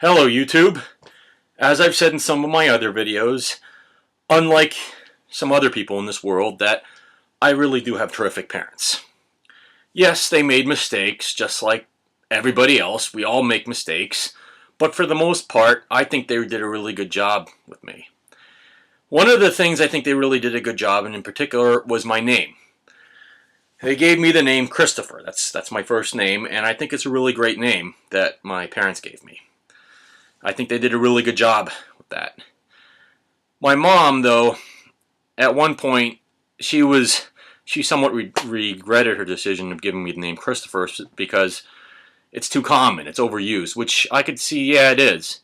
Hello YouTube. As I've said in some of my other videos, unlike some other people in this world, that I really do have terrific parents. Yes, they made mistakes just like everybody else. We all make mistakes. But for the most part, I think they did a really good job with me. One of the things I think they really did a good job, and in particular, was my name. They gave me the name Christopher. That's my first name, and I think it's a really great name that my parents gave me. I think they did a really good job with that. My mom, though, at one point, she somewhat regretted her decision of giving me the name Christopher because it's too common, it's overused, which I could see, yeah, it is.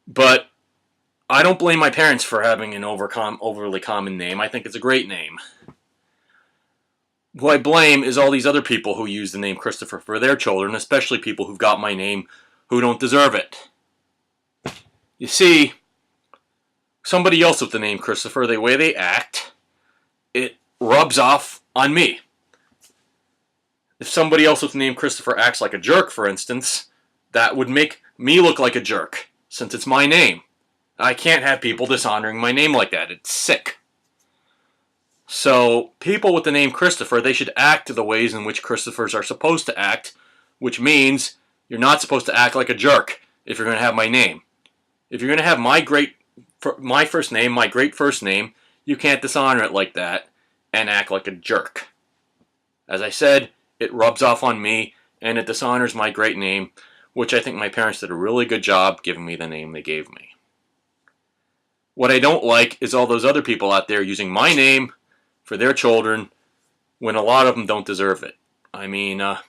But I don't blame my parents for having an overly common name. I think it's a great name. Who I blame is all these other people who use the name Christopher for their children, especially people who've got my name who don't deserve it. You see, somebody else with the name Christopher, the way they act, it rubs off on me. If somebody else with the name Christopher acts like a jerk, for instance, that would make me look like a jerk, since it's my name. I can't have people dishonoring my name like that. It's sick. So, people with the name Christopher, they should act the ways in which Christophers are supposed to act, which means you're not supposed to act like a jerk if you're going to have my name. If you're going to have my first name, my great first name, you can't dishonor it like that and act like a jerk. As I said, it rubs off on me and it dishonors my great name, which I think my parents did a really good job giving me the name they gave me. What I don't like is all those other people out there using my name for their children when a lot of them don't deserve it. I mean, I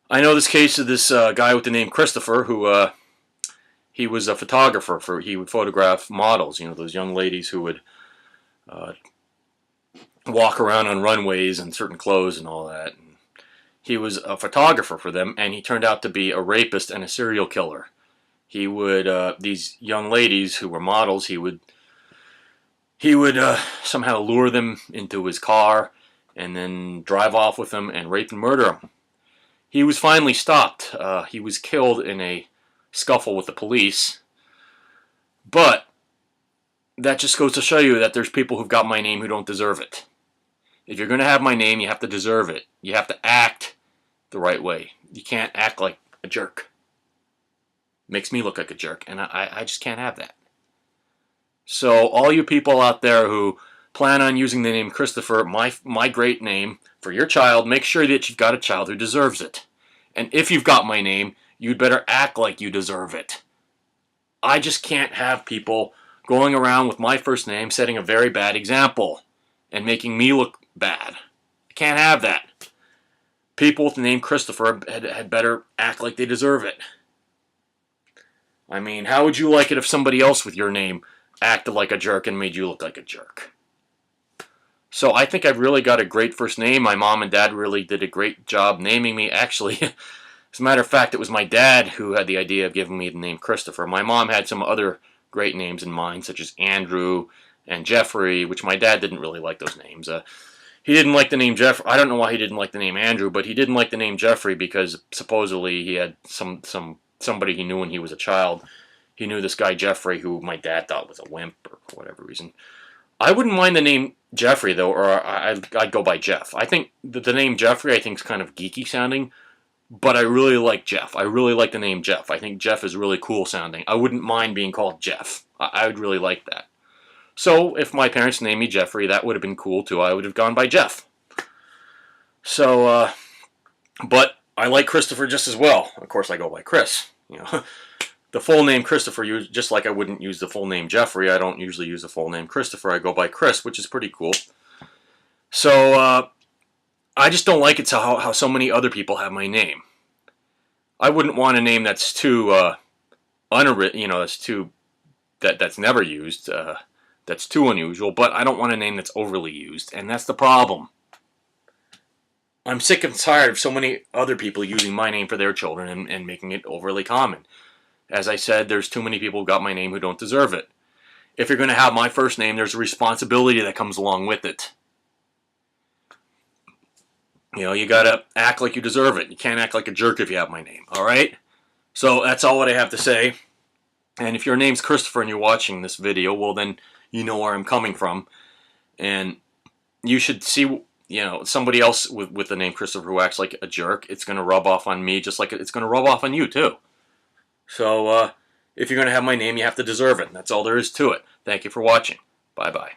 know this case of this guy with the name Christopher who he was a photographer. He would photograph models, those young ladies who would walk around on runways in certain clothes and all that. And he was a photographer for them, and he turned out to be a rapist and a serial killer. He would, these young ladies who were models, he would somehow lure them into his car and then drive off with them and rape and murder them. He was finally stopped. He was killed in a scuffle with the police. But that just goes to show you that there's people who've got my name who don't deserve it. If you're going to have my name, you have to deserve it. You have to act the right way. You can't act like a jerk. Makes me look like a jerk, and I just can't have that. So all you people out there who plan on using the name Christopher, my great name, for your child, make sure that you've got a child who deserves it. And if you've got my name, you'd better act like you deserve it. I just can't have people going around with my first name setting a very bad example and making me look bad. I can't have that. People with the name Christopher had better act like they deserve it. I mean, how would you like it if somebody else with your name acted like a jerk and made you look like a jerk? So I think I've really got a great first name. My mom and dad really did a great job naming me. Actually, as a matter of fact, it was my dad who had the idea of giving me the name Christopher. My mom had some other great names in mind, such as Andrew and Jeffrey, which my dad didn't really like those names. He didn't like the name Jeffrey. I don't know why he didn't like the name Andrew, but he didn't like the name Jeffrey because supposedly he had somebody he knew when he was a child. He knew this guy Jeffrey who my dad thought was a wimp or for whatever reason. I wouldn't mind the name Jeffrey, though, or I'd go by Jeff. I think the name Jeffrey, I think, is kind of geeky sounding, but I really like Jeff. I really like the name Jeff. I think Jeff is really cool sounding. I wouldn't mind being called Jeff. I would really like that. So if my parents named me Jeffrey, that would have been cool, too. I would have gone by Jeff. So, but I like Christopher just as well. Of course, I go by Chris, The full name Christopher, just like I wouldn't use the full name Jeffrey, I don't usually use the full name Christopher. I go by Chris, which is pretty cool. So, I just don't like it how so many other people have my name. I wouldn't want a name that's too, that's never used, that's too unusual, but I don't want a name that's overly used, and that's the problem. I'm sick and tired of so many other people using my name for their children and making it overly common. As I said, there's too many people who got my name who don't deserve it. If you're going to have my first name, there's a responsibility that comes along with it. You got to act like you deserve it. You can't act like a jerk if you have my name, all right? So that's all what I have to say. And if your name's Christopher and you're watching this video, well then you know where I'm coming from. And you should see, you know, somebody else with the name Christopher who acts like a jerk. It's going to rub off on me just like it's going to rub off on you too. So if you're going to have my name, you have to deserve it. And that's all there is to it. Thank you for watching. Bye-bye.